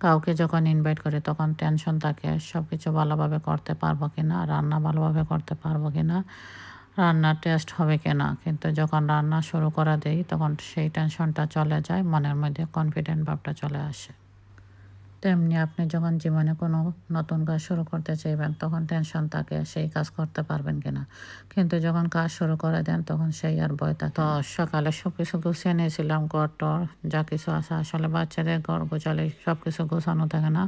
কাউকে যখন ইনভাইট করি তখন টেনশন থাকে সব কিছু ভালোভাবে করতে পারবো কি না, রান্না ভালোভাবে করতে পারবো কি না, রান্নার টেস্ট হবে কি না। কিন্তু যখন রান্না শুরু করে দেই তখন সেই টেনশনটা চলে যায়, মনের মধ্যে কনফিডেন্ট ভাবটা চলে আসে। তেমনি আপনি যখন জীবনে কোনো নতুন কাজ শুরু করতে চাইবেন তখন টেনশন থাকে সেই কাজ করতে পারবেন কিনা, কিন্তু যখন কাজ শুরু করে দেন তখন সেই আর ভয় থাকে। তো সকালে সব কিছু গুছিয়ে নিয়েছিলাম, ঘর টর যা কিছু আছে, আসলে বাচ্চাদের ঘর গোছালে সব কিছু গোছানো থাকে না।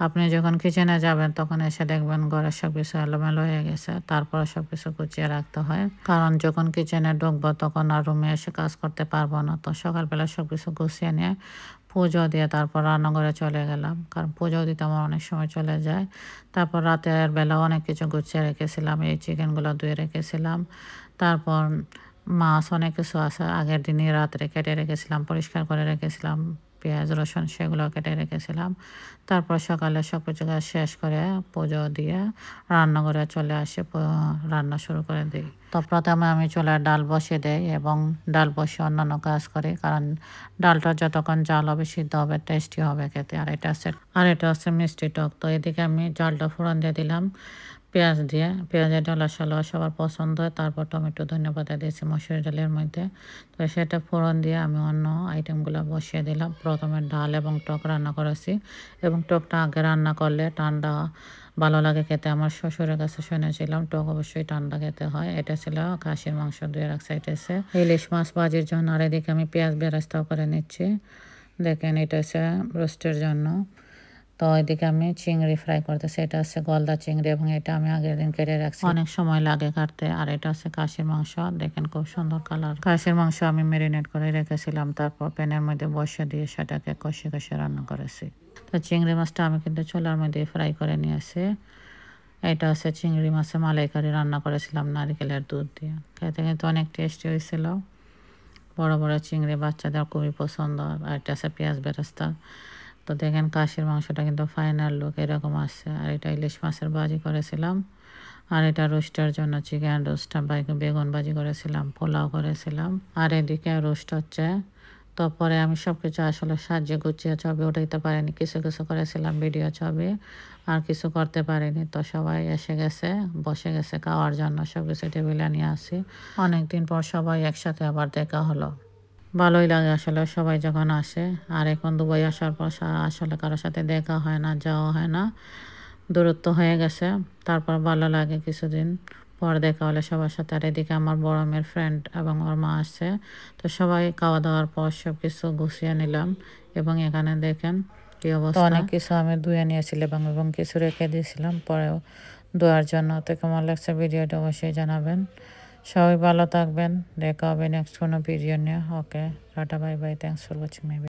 আপনি যখন কিচেনে যাবেন তখন এসে দেখবেন ঘরের সব কিছু এলোমেলো হয়ে গেছে, তারপরে সব কিছু গুছিয়ে রাখতে হয়, কারণ যখন কিচেনে ঢুকবো তখন আর রুমে এসে কাজ করতে পারবো না। তো সকালবেলা সব কিছু গুছিয়ে নিয়ে পুজো দিয়ে তারপর রান্নাঘরে চলে গেলাম, কারণ পুজো দিতে আমার অনেক সময় চলে যায়। তারপর রাতের বেলা অনেক কিছু গুছিয়ে রেখেছিলাম, এই চিকেনগুলো ধুয়ে রেখেছিলাম। তারপর মাছ অনেক কিছু আছে আগের দিনই রাত্রে কেটে রেখেছিলাম, পরিষ্কার করে রেখেছিলাম, পেঁয়াজ রসুন সেগুলো কেটে রেখেছিলাম। তারপর সকালে সব কিছু কাজ শেষ করে পুজো দিয়ে রান্নাঘরে চলে আসে, রান্না শুরু করে দিই। তো প্রথমে আমি চুলায় ডাল বসিয়ে দেই এবং ডাল বসিয়ে অন্যান্য কাজ করি, কারণ ডালটা যতক্ষণ জাল হবে সিদ্ধ হবে টেস্টি হবে খেতে। আর এটা হচ্ছে মিষ্টি টক। তো এদিকে আমি ডালটা ফোড়ন দিয়ে দিলাম পেঁয়াজ দিয়ে, পেঁয়াজের ডাল আসলে সবার পছন্দ হয়। তারপর টমেটো ধনেপাতা দিয়েছি মসুর ডালের মধ্যে। তো সেটা ফোড়ন দিয়ে আমি অন্য আইটেমগুলো বসিয়ে দিলাম। প্রথমে ডাল এবং টক রান্না করেছি, এবং টকটা আগে রান্না করলে ঠান্ডা ভালো লাগে খেতে। আমার শ্বশুরের কাছে শুনেছিলাম টক অবশ্যই ঠান্ডা খেতে হয়। এটা ছিল খাসির মাংস ধুয়ে রাখছে, এটা হচ্ছে ইলিশ মাছ ভাজির জন্য। আর এদিকে আমি পেঁয়াজ বেরেস্তাও করে নিচ্ছি, দেখেন এটা হচ্ছে রোস্টের জন্য। তো এদিকে আমি চিংড়ি ফ্রাই করতেছি, এটা হচ্ছে গলদা চিংড়ি এবং এটা আমি আগের দিন কেটে রাখছি, অনেক সময় লাগে কাটতে। আর এটা হচ্ছে খাসির মাংস, দেখেন খুব সুন্দর কালার। খাসির মাংস আমি ম্যারিনেট করে রেখেছিলাম, তারপর প্যানের মধ্যে বসিয়ে দিয়ে সেটাকে কষে কষে রান্না করেছি। তো চিংড়ি মাছটা আমি কিন্তু চুলার মধ্যে ফ্রাই করে নিয়েছি। এটা হচ্ছে চিংড়ি মাছের মালাইকারি রান্না করেছিলাম নারকেলের দুধ দিয়ে, খেতে কিন্তু অনেক টেস্টি হয়েছিল। বড় বড় চিংড়ি বাচ্চাদের খুবই পছন্দ। আর এটা আছে পেঁয়াজ বেরেস্তা। তো দেখেন খাসির মাংসটা কিন্তু ফাইনাল লুক এরকম আসছে। আর এটা ইলিশ মাছের ভাজি করেছিলাম, আর এটা রোস্টের জন্য চিকেন রোস্ট, বেগুন ভাজি করেছিলাম, পোলাও করেছিলাম। আর এদিকে রোস্ট হচ্ছে। তো পরে আমি সব কিছু আসলে সাজিয়ে গুছিয়ে ছবি উঠাইতে পারিনি, কিছু কিছু করেছিলাম ভিডিও ছবি, আর কিছু করতে পারিনি। তো সবাই এসে গেছে, বসে গেছে খাওয়ার জন্য, সব কিছু টেবিলে নিয়ে আসি। অনেকদিন পর সবাই একসাথে আবার দেখা হলো, ভালোই লাগে আসলে সবাই যখন আসে। আর এখন দুবাই আসার পর আসলে কারোর সাথে দেখা হয় না, যাওয়া হয় না, দূরত্ব হয়ে গেছে। তারপর ভালো লাগে কিছুদিন পর দেখা হলে সবার সাথে। আর এদিকে আমার বড় মেয়ের ফ্রেন্ড এবং ওর মা আসছে। তো সবাই খাওয়া দাওয়ার পর সব কিছু গুছিয়ে নিলাম, এবং এখানে দেখেন কি অবস্থা। অনেক কিছু আমি ধুয়ে নিয়েছিলাম এবং কিছু রেখে দিয়েছিলাম পরেও ধোয়ার জন্য। তো কেমন লাগছে ভিডিওটা অবশ্যই জানাবেন। সবাই ভালো থাকবেন, দেখা হবে নেক্সট কোনো ভিডিও নিয়ে। Okay, tata, bye bye, thanks for watching my video.